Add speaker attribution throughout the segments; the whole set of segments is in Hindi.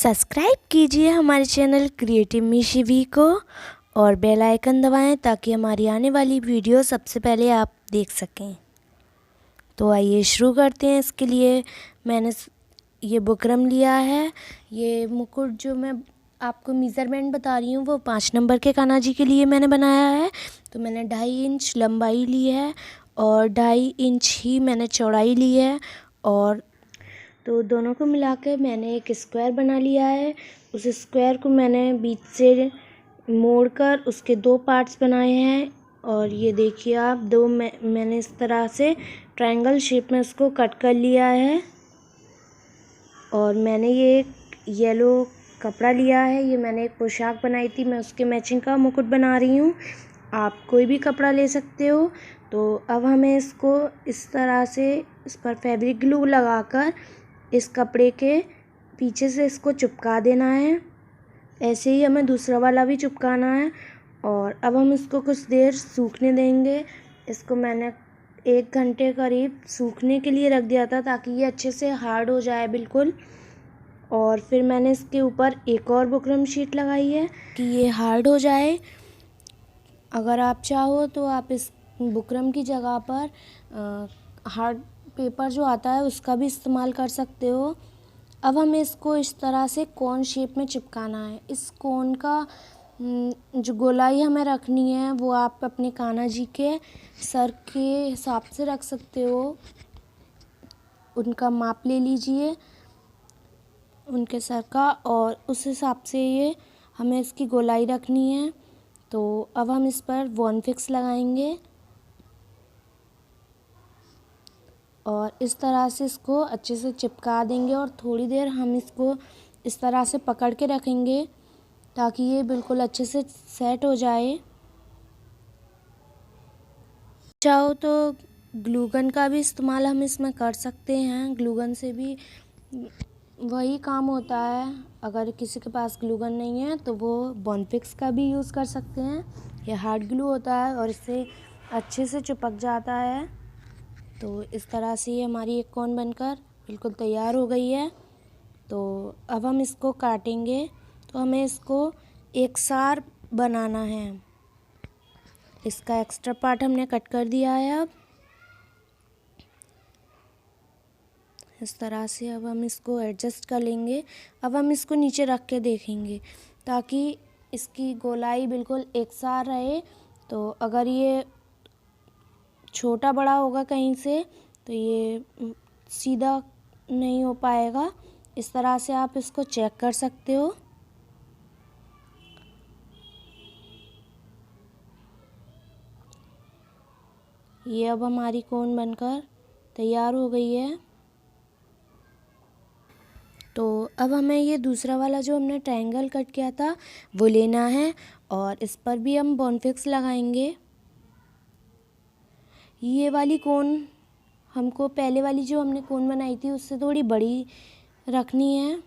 Speaker 1: सब्सक्राइब कीजिए हमारे चैनल क्रिएटिव मी शिवी को और बेल आइकन दबाएं ताकि हमारी आने वाली वीडियो सबसे पहले आप देख सकें। तो आइए शुरू करते हैं। इसके लिए मैंने ये बुकरम लिया है। ये मुकुट जो मैं आपको मेज़रमेंट बता रही हूँ वो 5 नंबर के कान्हा जी के लिए मैंने बनाया है। तो मैंने 2.5 इंच लंबाई ली है और 2.5 इंच ही मैंने चौड़ाई ली है। और तो दोनों को मिलाकर मैंने एक स्क्वायर बना लिया है। उस स्क्वायर को मैंने बीच से मोड़कर उसके 2 पार्ट्स बनाए हैं। और ये देखिए आप मैंने इस तरह से ट्रायंगल शेप में उसको कट कर लिया है। और मैंने ये येलो कपड़ा लिया है। ये मैंने एक पोशाक बनाई थी, मैं उसके मैचिंग का मुकुट बना रही हूँ। आप कोई भी कपड़ा ले सकते हो। तो अब हमें इसको इस तरह से इस पर फैब्रिक ग्लू लगाकर इस कपड़े के पीछे से इसको चिपका देना है। ऐसे ही हमें दूसरा वाला भी चिपकाना है। और अब हम इसको कुछ देर सूखने देंगे। इसको मैंने 1 घंटे करीब सूखने के लिए रख दिया था ताकि ये अच्छे से हार्ड हो जाए बिल्कुल। और फिर मैंने इसके ऊपर एक और बुकरम शीट लगाई है कि ये हार्ड हो जाए। अगर आप चाहो तो आप इस बुकरम की जगह पर हार्ड पेपर जो आता है उसका भी इस्तेमाल कर सकते हो। अब हमें इसको इस तरह से कोन शेप में चिपकाना है। इस कोन का जो गोलाई हमें रखनी है वो आप अपने कान्हा जी के सर के हिसाब से रख सकते हो। उनका माप ले लीजिए उनके सर का और उस हिसाब से ये हमें इसकी गोलाई रखनी है। तो अब हम इस पर बॉन फिक्स लगाएंगे और इस तरह से इसको अच्छे से चिपका देंगे और थोड़ी देर हम इसको इस तरह से पकड़ के रखेंगे ताकि ये बिल्कुल अच्छे से सेट हो जाए। चाहो तो ग्लू गन का भी इस्तेमाल हम इसमें कर सकते हैं। ग्लू गन से भी वही काम होता है। अगर किसी के पास ग्लू गन नहीं है तो वो बॉन फिक्स का भी यूज़ कर सकते हैं। ये हार्ड ग्लू होता है और इससे अच्छे से चिपक जाता है। तो इस तरह से ये हमारी एक कोन बनकर बिल्कुल तैयार हो गई है। तो अब हम इसको काटेंगे। तो हमें इसको एकसार बनाना है। इसका एक्स्ट्रा पार्ट हमने कट कर दिया है। अब इस तरह से अब हम इसको एडजस्ट कर लेंगे। अब हम इसको नीचे रख के देखेंगे ताकि इसकी गोलाई बिल्कुल एकसार रहे। तो अगर ये छोटा बड़ा होगा कहीं से तो ये सीधा नहीं हो पाएगा। इस तरह से आप इसको चेक कर सकते हो। ये अब हमारी कोन बनकर तैयार हो गई है। तो अब हमें ये दूसरा वाला जो हमने ट्रायंगल कट किया था वो लेना है और इस पर भी हम बॉन फिक्स लगाएंगे। ये वाली कोन हमको पहले वाली जो हमने कोन बनाई थी उससे थोड़ी बड़ी रखनी है।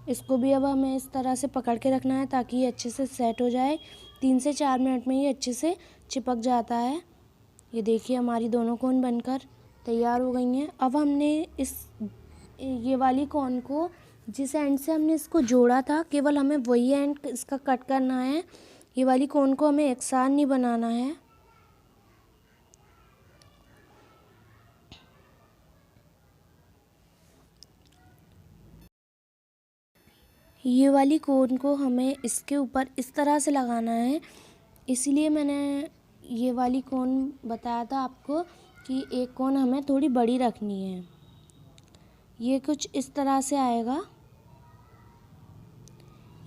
Speaker 1: इसको भी अब हमें इस तरह से पकड़ के रखना है ताकि ये अच्छे से सेट हो जाए। 3 से 4 मिनट में ये अच्छे से चिपक जाता है। ये देखिए हमारी दोनों कोन बनकर तैयार हो गई हैं। अब हमने ये वाली कोन को जिस एंड से हमने इसको जोड़ा था केवल हमें वही एंड इसका कट करना है। ये वाली कोन को हमें एकसार नहीं बनाना है। ये वाली कोन को हमें इसके ऊपर इस तरह से लगाना है। इसीलिए मैंने ये वाली कोन बताया था आपको कि एक कोन हमें थोड़ी बड़ी रखनी है। ये कुछ इस तरह से आएगा।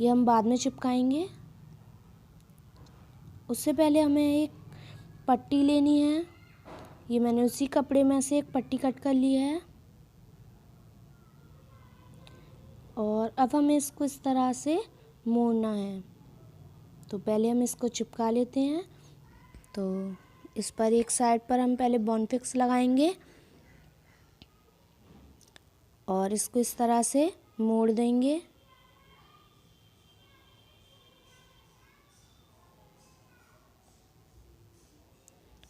Speaker 1: ये हम बाद में चिपकाएंगे। उससे पहले हमें एक पट्टी लेनी है। ये मैंने उसी कपड़े में से एक पट्टी कट कर ली है। और अब हमें इसको इस तरह से मोड़ना है। तो पहले हम इसको चिपका लेते हैं। तो इस पर एक साइड पर हम पहले बॉन फिक्स लगाएंगे और इसको इस तरह से मोड़ देंगे।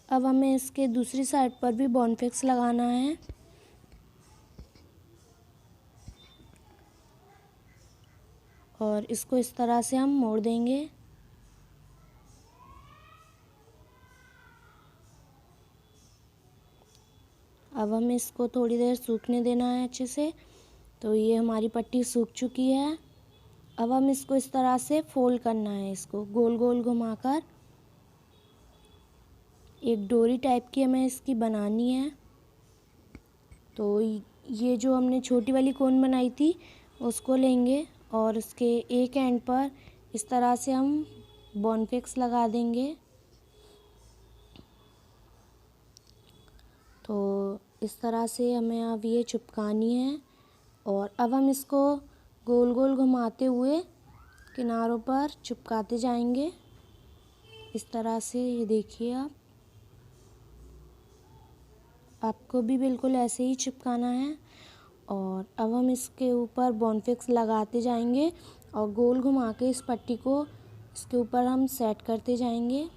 Speaker 1: अब हमें इसके दूसरी साइड पर भी बॉन फिक्स लगाना है। और इसको इस तरह से हम मोड़ देंगे। अब हमें इसको थोड़ी देर सूखने देना है अच्छे से। तो ये हमारी पट्टी सूख चुकी है। अब हम इसको इस तरह से फोल्ड करना है, इसको गोल गोल घुमाकर एक डोरी टाइप की हमें इसकी बनानी है। तो ये जो हमने छोटी वाली कोन बनाई थी उसको लेंगे और उसके एक एंड पर इस तरह से हम बॉन्ड-फिक्स लगा देंगे। तो इस तरह से हमें अब ये चिपकानी है और अब हम इसको गोल गोल घुमाते हुए किनारों पर चिपकाते जाएंगे इस तरह से। ये देखिए आपको भी बिल्कुल ऐसे ही चिपकाना है। और अब हम इसके ऊपर बॉन्ड-फिक्स लगाते जाएंगे और गोल घुमा के इस पट्टी को इसके ऊपर हम सेट करते जाएंगे।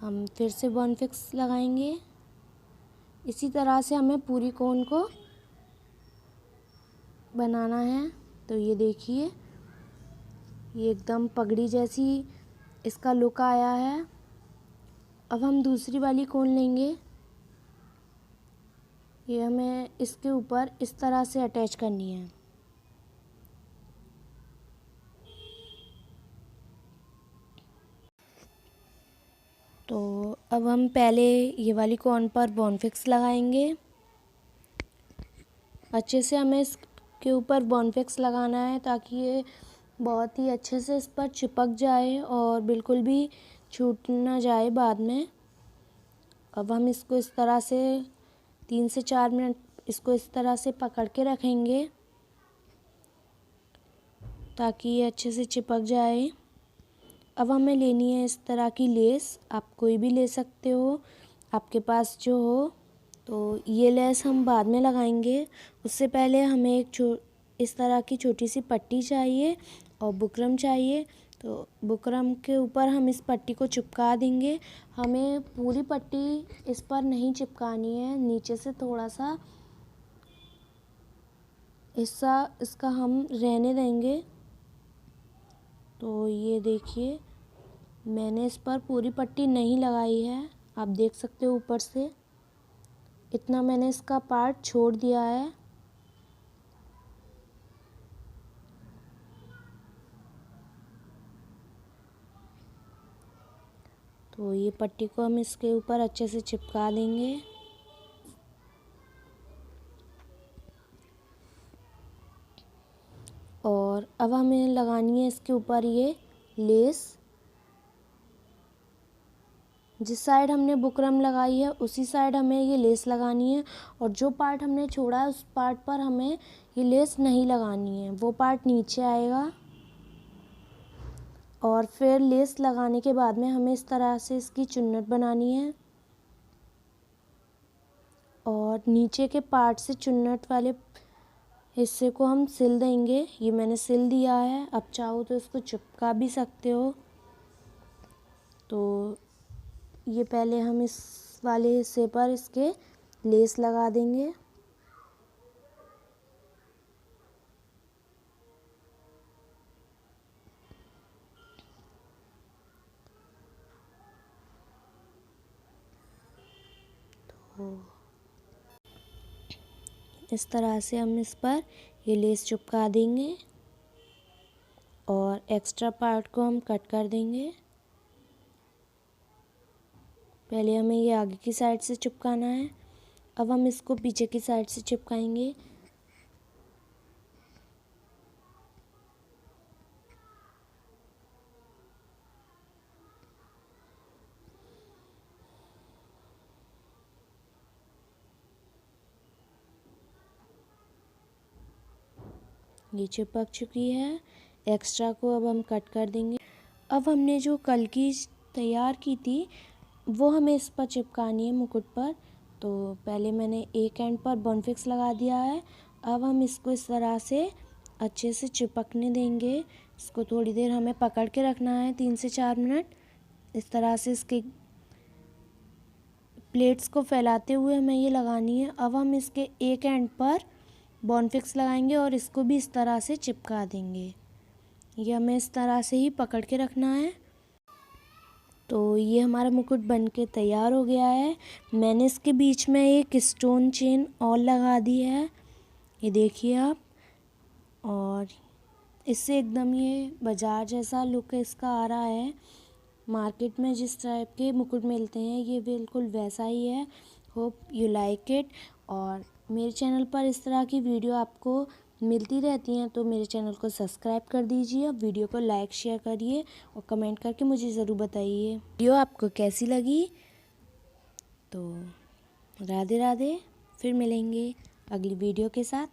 Speaker 1: हम फिर से बॉन्ड-फिक्स लगाएंगे। इसी तरह से हमें पूरी कोन को बनाना है। तो ये देखिए ये एकदम पगड़ी जैसी इसका लुक आया है। अब हम दूसरी वाली कोन लेंगे। ये हमें इसके ऊपर इस तरह से अटैच करनी है। तो अब हम पहले ये वाली कोन पर बॉन्ड-फिक्स लगाएंगे। अच्छे से हमें इसके ऊपर बॉन्ड-फिक्स लगाना है ताकि ये बहुत ही अच्छे से इस पर चिपक जाए और बिल्कुल भी छूट ना जाए बाद में। अब हम इसको इस तरह से 3 से 4 मिनट इसको इस तरह से पकड़ के रखेंगे ताकि ये अच्छे से चिपक जाए। अब हमें लेनी है इस तरह की लेस, आप कोई भी ले सकते हो आपके पास जो हो। तो ये लेस हम बाद में लगाएंगे, उससे पहले हमें एक इस तरह की छोटी सी पट्टी चाहिए और बुकरम चाहिए। तो बुकरम के ऊपर हम इस पट्टी को चिपका देंगे। हमें पूरी पट्टी इस पर नहीं चिपकानी है, नीचे से थोड़ा सा हिस्सा इसका हम रहने देंगे। तो ये देखिए मैंने इस पर पूरी पट्टी नहीं लगाई है, आप देख सकते हो ऊपर से इतना मैंने इसका पार्ट छोड़ दिया है। तो ये पट्टी को हम इसके ऊपर अच्छे से चिपका देंगे। और अब हमें लगानी है इसके ऊपर ये लेस। जिस साइड हमने बुकरम लगाई है उसी साइड हमें ये लेस लगानी है और जो पार्ट हमने छोड़ा है उस पार्ट पर हमें ये लेस नहीं लगानी है, वो पार्ट नीचे आएगा। और फिर लेस लगाने के बाद में हमें इस तरह से इसकी चुन्नट बनानी है और नीचे के पार्ट से चुन्नट वाले हिस्से को हम सिल देंगे। ये मैंने सिल दिया है, अब चाहो तो इसको चिपका भी सकते हो। तो ये पहले हम इस वाले हिस्से पर इसके लेस लगा देंगे। तो इस तरह से हम इस पर ये लेस चिपका देंगे और एक्स्ट्रा पार्ट को हम कट कर देंगे। पहले हमें ये आगे की साइड से चिपकाना है, अब हम इसको पीछे की साइड से चिपकाएंगे। ये चिपक चुकी है, एक्स्ट्रा को अब हम कट कर देंगे। अब हमने जो कल की तैयार की थी वो हमें इस पर चिपकानी है मुकुट पर। तो पहले मैंने एक एंड पर बॉन्ड-फिक्स लगा दिया है, अब हम इसको इस तरह से अच्छे से चिपकने देंगे। इसको थोड़ी देर हमें पकड़ के रखना है 3 से 4 मिनट। इस तरह से इसके प्लेट्स को फैलाते हुए हमें ये लगानी है। अब हम इसके एक एंड पर बॉन्ड-फिक्स लगाएंगे और इसको भी इस तरह से चिपका देंगे। ये हमें इस तरह से ही पकड़ के रखना है। तो ये हमारा मुकुट बनके तैयार हो गया है। मैंने इसके बीच में एक स्टोन चेन और लगा दी है, ये देखिए आप। और इससे एकदम ये बाजार जैसा लुक इसका आ रहा है। मार्केट में जिस टाइप के मुकुट मिलते हैं ये बिल्कुल वैसा ही है। Hope you like it. और मेरे चैनल पर इस तरह की वीडियो आपको मिलती रहती हैं, तो मेरे चैनल को सब्सक्राइब कर दीजिए। और वीडियो को लाइक शेयर करिए और कमेंट करके मुझे ज़रूर बताइए वीडियो आपको कैसी लगी। तो राधे राधे, फिर मिलेंगे अगली वीडियो के साथ।